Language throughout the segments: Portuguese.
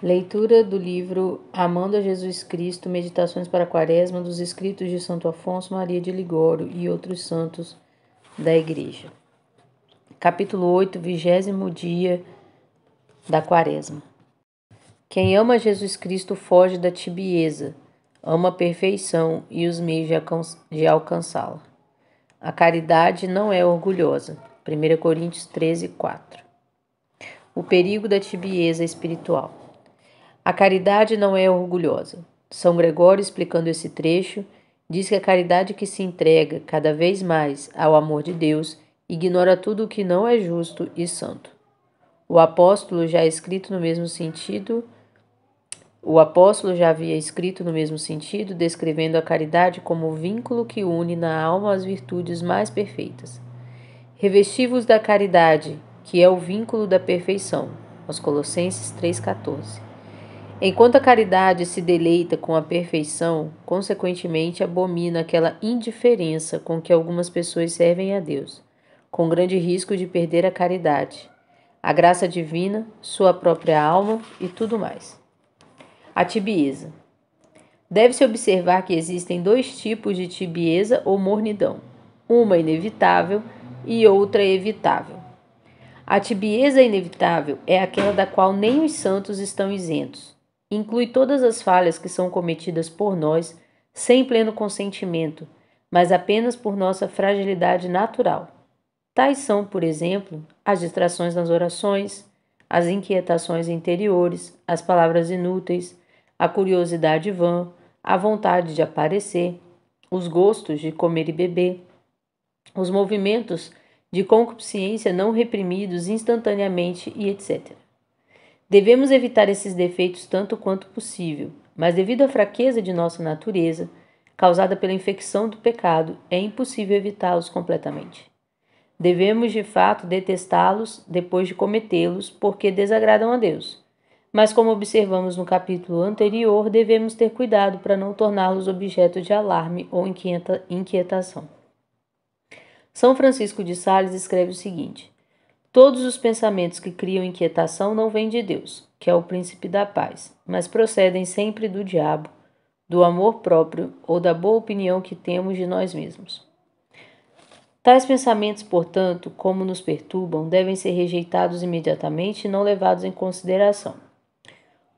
Leitura do livro Amando a Jesus Cristo, Meditações para a Quaresma, dos escritos de Santo Afonso Maria de Ligório e outros santos da Igreja. Capítulo 8, 20º dia da Quaresma. Quem ama Jesus Cristo foge da tibieza, ama a perfeição e os meios de alcançá-la. A caridade não é orgulhosa. 1 Coríntios 13, 4. O perigo da tibieza espiritual. A caridade não é orgulhosa. São Gregório, explicando esse trecho, diz que a caridade que se entrega cada vez mais ao amor de Deus ignora tudo o que não é justo e santo. O apóstolo já havia escrito no mesmo sentido, descrevendo a caridade como o vínculo que une na alma as virtudes mais perfeitas. Revesti-vos da caridade, que é o vínculo da perfeição. Aos Colossenses 3,14. Enquanto a caridade se deleita com a perfeição, consequentemente abomina aquela indiferença com que algumas pessoas servem a Deus, com grande risco de perder a caridade, a graça divina, sua própria alma e tudo mais. A tibieza. Deve-se observar que existem dois tipos de tibieza ou mornidão, uma inevitável e outra evitável. A tibieza inevitável é aquela da qual nem os santos estão isentos. Inclui todas as falhas que são cometidas por nós sem pleno consentimento, mas apenas por nossa fragilidade natural. Tais são, por exemplo, as distrações nas orações, as inquietações interiores, as palavras inúteis, a curiosidade vã, a vontade de aparecer, os gostos de comer e beber, os movimentos de concupiscência não reprimidos instantaneamente e etc. Devemos evitar esses defeitos tanto quanto possível, mas devido à fraqueza de nossa natureza, causada pela infecção do pecado, é impossível evitá-los completamente. Devemos, de fato, detestá-los depois de cometê-los, porque desagradam a Deus. Mas, como observamos no capítulo anterior, devemos ter cuidado para não torná-los objeto de alarme ou inquietação. São Francisco de Sales escreve o seguinte: todos os pensamentos que criam inquietação não vêm de Deus, que é o príncipe da paz, mas procedem sempre do diabo, do amor próprio ou da boa opinião que temos de nós mesmos. Tais pensamentos, portanto, como nos perturbam, devem ser rejeitados imediatamente e não levados em consideração.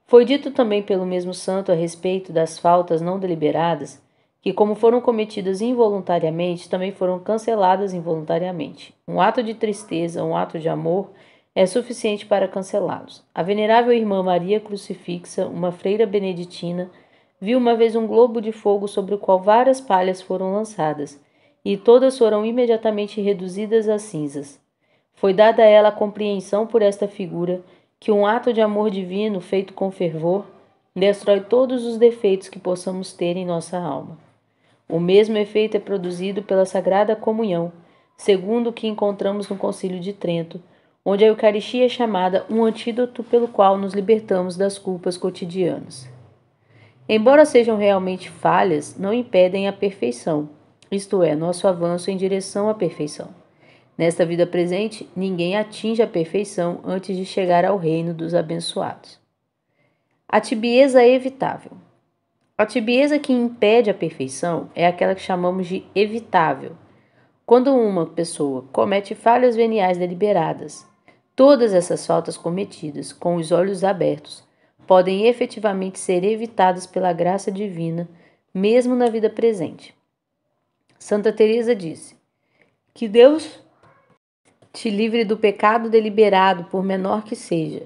Foi dito também pelo mesmo santo a respeito das faltas não deliberadas, que, como foram cometidas involuntariamente, também foram canceladas involuntariamente. Um ato de tristeza, um ato de amor, é suficiente para cancelá-los. A venerável irmã Maria Crucifixa, uma freira beneditina, viu uma vez um globo de fogo sobre o qual várias palhas foram lançadas, e todas foram imediatamente reduzidas a cinzas. Foi dada a ela a compreensão por esta figura que um ato de amor divino feito com fervor destrói todos os defeitos que possamos ter em nossa alma. O mesmo efeito é produzido pela Sagrada Comunhão, segundo o que encontramos no Concílio de Trento, onde a Eucaristia é chamada um antídoto pelo qual nos libertamos das culpas cotidianas. Embora sejam realmente falhas, não impedem a perfeição, isto é, nosso avanço em direção à perfeição. Nesta vida presente, ninguém atinge a perfeição antes de chegar ao reino dos abençoados. A tibieza é evitável. A tibieza que impede a perfeição é aquela que chamamos de evitável. Quando uma pessoa comete falhas veniais deliberadas, todas essas faltas cometidas com os olhos abertos podem efetivamente ser evitadas pela graça divina, mesmo na vida presente. Santa Teresa disse: que Deus te livre do pecado deliberado, por menor que seja.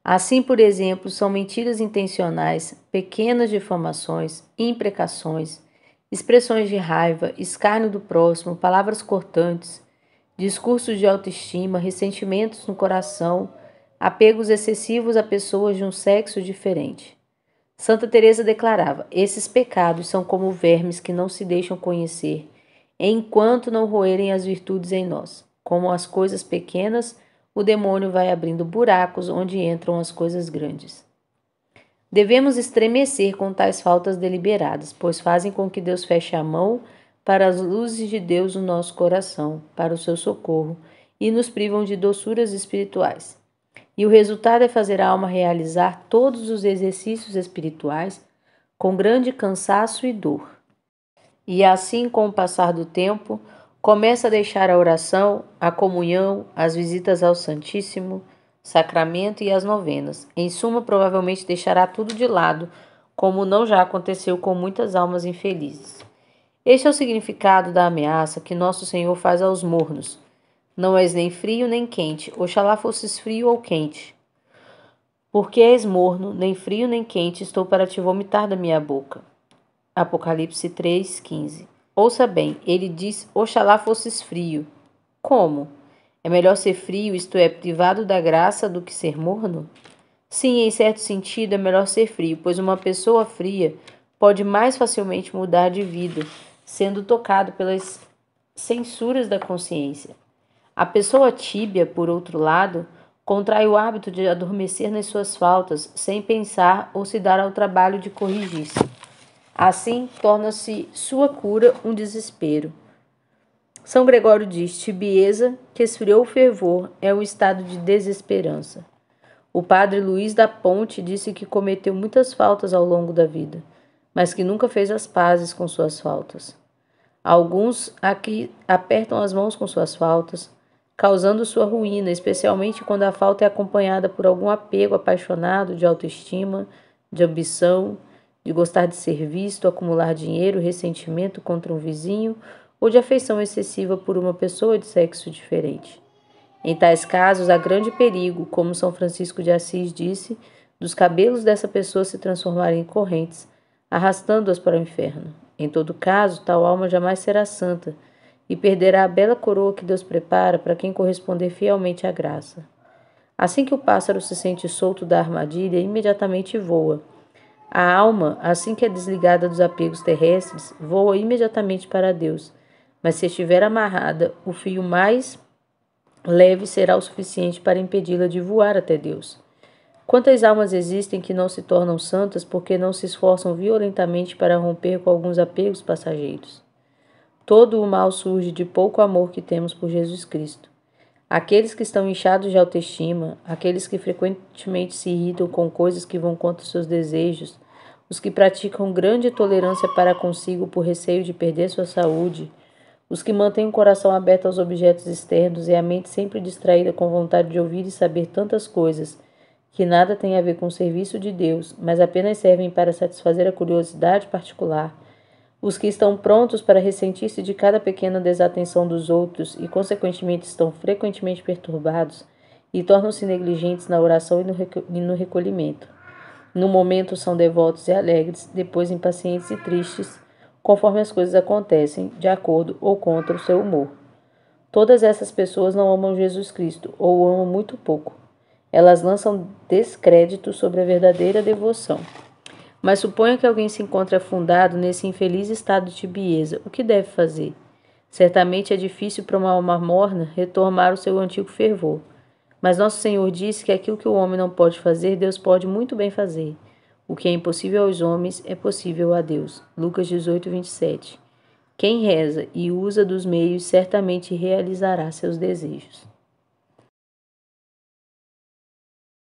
Assim, por exemplo, são mentiras intencionais, pequenas difamações, imprecações, expressões de raiva, escárnio do próximo, palavras cortantes, discursos de autoestima, ressentimentos no coração, apegos excessivos a pessoas de um sexo diferente. Santa Teresa declarava: esses pecados são como vermes que não se deixam conhecer, enquanto não roerem as virtudes em nós. Como as coisas pequenas, o demônio vai abrindo buracos onde entram as coisas grandes. Devemos estremecer com tais faltas deliberadas, pois fazem com que Deus feche a mão para as luzes de Deus no nosso coração, para o seu socorro, e nos privam de doçuras espirituais. e o resultado é fazer a alma realizar todos os exercícios espirituais com grande cansaço e dor. E assim, com o passar do tempo, começa a deixar a oração, a comunhão, as visitas ao Santíssimo Sacramento e as novenas. Em suma, provavelmente deixará tudo de lado, como não já aconteceu com muitas almas infelizes. Este é o significado da ameaça que Nosso Senhor faz aos mornos. Não és nem frio nem quente, oxalá fosses frio ou quente. Porque és morno, nem frio nem quente, estou para te vomitar da minha boca. Apocalipse 3:15. Ouça bem, ele diz, oxalá fosses frio. Como? É melhor ser frio, isto é, privado da graça, do que ser morno? Sim, em certo sentido, é melhor ser frio, pois uma pessoa fria pode mais facilmente mudar de vida, sendo tocado pelas censuras da consciência. A pessoa tíbia, por outro lado, contrai o hábito de adormecer nas suas faltas, sem pensar ou se dar ao trabalho de corrigir-se. Assim, torna-se sua cura um desespero. São Gregório diz: tibieza, que esfriou o fervor, é um estado de desesperança. O padre Luís da Ponte disse que cometeu muitas faltas ao longo da vida, mas que nunca fez as pazes com suas faltas. Alguns aqui apertam as mãos com suas faltas, causando sua ruína, especialmente quando a falta é acompanhada por algum apego apaixonado de autoestima, de ambição, de gostar de ser visto, acumular dinheiro, ressentimento contra um vizinho ou de afeição excessiva por uma pessoa de sexo diferente. Em tais casos, há grande perigo, como São Francisco de Assis disse, dos cabelos dessa pessoa se transformarem em correntes, arrastando-as para o inferno. Em todo caso, tal alma jamais será santa e perderá a bela coroa que Deus prepara para quem corresponder fielmente à graça. Assim que o pássaro se sente solto da armadilha, imediatamente voa. A alma, assim que é desligada dos apegos terrestres, voa imediatamente para Deus. Mas se estiver amarrada, o fio mais leve será o suficiente para impedi-la de voar até Deus. Quantas almas existem que não se tornam santas porque não se esforçam violentamente para romper com alguns apegos passageiros? Todo o mal surge de pouco amor que temos por Jesus Cristo. Aqueles que estão inchados de autoestima, aqueles que frequentemente se irritam com coisas que vão contra os seus desejos, os que praticam grande tolerância para consigo por receio de perder sua saúde, os que mantêm o coração aberto aos objetos externos e a mente sempre distraída com vontade de ouvir e saber tantas coisas que nada têm a ver com o serviço de Deus, mas apenas servem para satisfazer a curiosidade particular, os que estão prontos para ressentir-se de cada pequena desatenção dos outros e, consequentemente, estão frequentemente perturbados e tornam-se negligentes na oração e no recolhimento. No momento são devotos e alegres, depois impacientes e tristes, conforme as coisas acontecem, de acordo ou contra o seu humor. Todas essas pessoas não amam Jesus Cristo, ou o amam muito pouco. Elas lançam descrédito sobre a verdadeira devoção. Mas suponha que alguém se encontre afundado nesse infeliz estado de tibieza. O que deve fazer? Certamente é difícil para uma alma morna retomar o seu antigo fervor. Mas Nosso Senhor disse que aquilo que o homem não pode fazer, Deus pode muito bem fazer. O que é impossível aos homens é possível a Deus. Lucas 18:27. Quem reza e usa dos meios certamente realizará seus desejos.